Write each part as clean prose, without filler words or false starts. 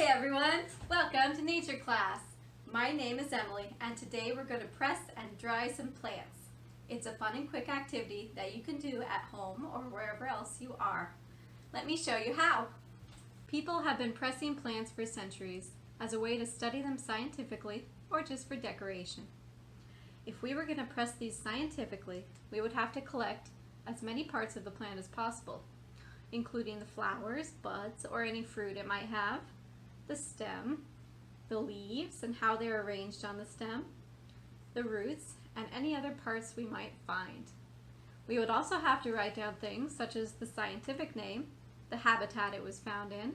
everyone! Welcome to Nature Class. My name is Emily and today we're going to press and dry some plants. It's a fun and quick activity that you can do at home or wherever else you are. Let me show you how. People have been pressing plants for centuries as a way to study them scientifically or just for decoration. If we were going to press these scientifically, we would have to collect as many parts of the plant as possible, including the flowers, buds, or any fruit it might have, the stem, the leaves and how they're arranged on the stem, the roots, and any other parts we might find. We would also have to write down things such as the scientific name, the habitat it was found in,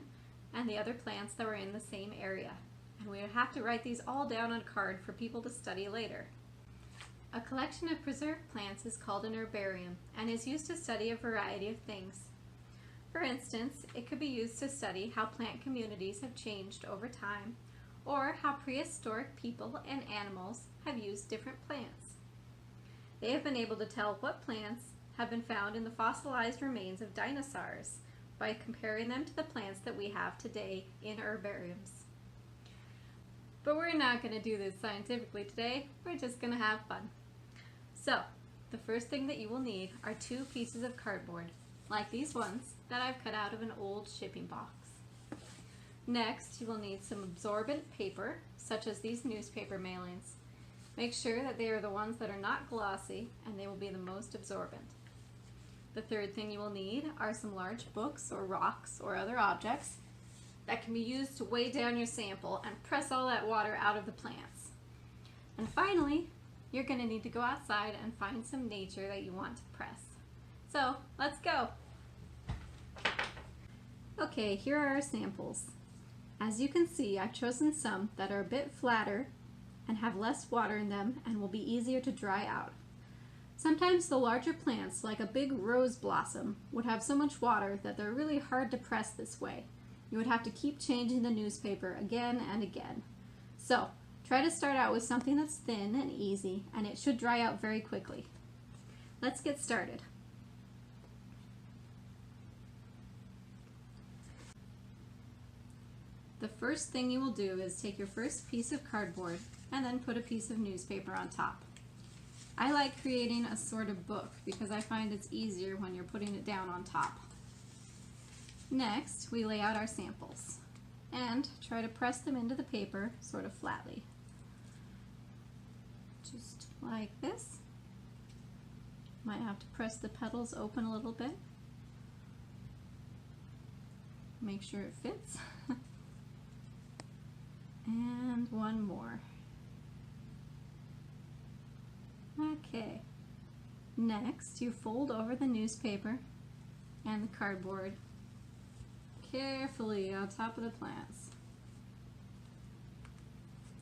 and the other plants that were in the same area. And we would have to write these all down on a card for people to study later. A collection of preserved plants is called an herbarium and is used to study a variety of things. For instance, it could be used to study how plant communities have changed over time, or how prehistoric people and animals have used different plants. They have been able to tell what plants have been found in the fossilized remains of dinosaurs by comparing them to the plants that we have today in herbariums. But we're not going to do this scientifically today, we're just going to have fun. So, the first thing that you will need are 2 pieces of cardboard, like these ones that I've cut out of an old shipping box. Next, you will need some absorbent paper, such as these newspaper mailings. Make sure that they are the ones that are not glossy, and they will be the most absorbent. The third thing you will need are some large books or rocks or other objects that can be used to weigh down your sample and press all that water out of the plants. And finally, you're going to need to go outside and find some nature that you want to press. So, let's go! Okay, here are our samples. As you can see, I've chosen some that are a bit flatter and have less water in them and will be easier to dry out. Sometimes the larger plants, like a big rose blossom, would have so much water that they're really hard to press this way. You would have to keep changing the newspaper again and again. So, try to start out with something that's thin and easy, and it should dry out very quickly. Let's get started. The first thing you will do is take your first piece of cardboard and then put a piece of newspaper on top. I like creating a sort of book because I find it's easier when you're putting it down on top. Next, we lay out our samples and try to press them into the paper sort of flatly. Just like this. Might have to press the petals open a little bit. Make sure it fits. And one more. Okay. Next, you fold over the newspaper and the cardboard carefully on top of the plants.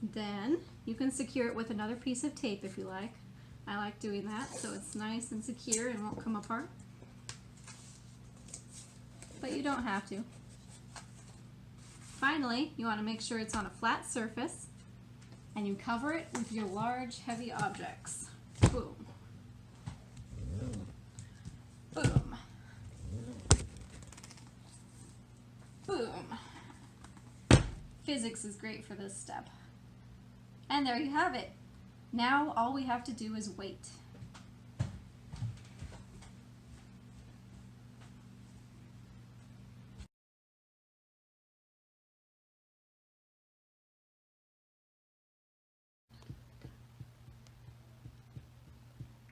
Then, you can secure it with another piece of tape if you like. I like doing that so it's nice and secure and won't come apart. But you don't have to. Finally, you want to make sure it's on a flat surface and you cover it with your large, heavy objects. Boom. Boom. Boom. Physics is great for this step. And there you have it. Now all we have to do is wait.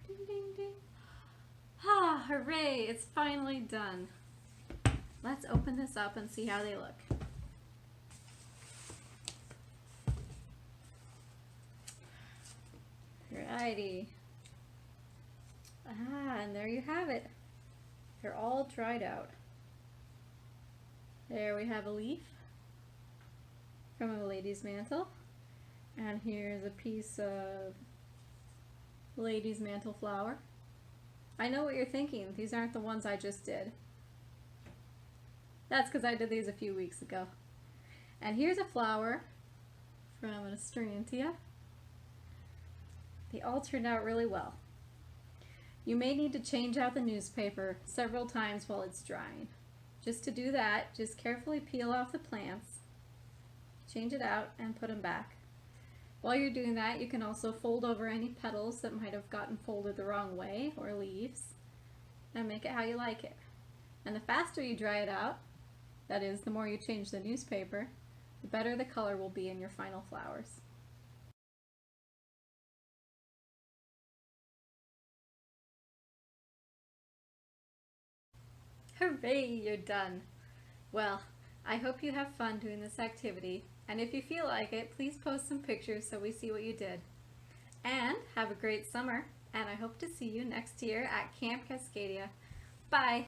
Ding, ding, ding. Ah, hooray, it's finally done. Let's open this up and see how they look. Alrighty. And there you have it. They're all dried out. There we have a leaf from a lady's mantle. And here's a piece of lady's mantle flower. I know what you're thinking. These aren't the ones I just did. That's because I did these a few weeks ago. And here's a flower from an Astrantia. They all turned out really well. You may need to change out the newspaper several times while it's drying. Just to do that, just carefully peel off the plants change it out, and put them back. While you're doing that, you can also fold over any petals that might have gotten folded the wrong way, or leaves, and make it how you like it. And the faster you dry it out, that is, the more you change the newspaper, the better the color will be in your final flowers. Hooray, you're done! Well, I hope you have fun doing this activity, and if you feel like it, please post some pictures so we see what you did. And have a great summer, and I hope to see you next year at Camp Cascadia. Bye!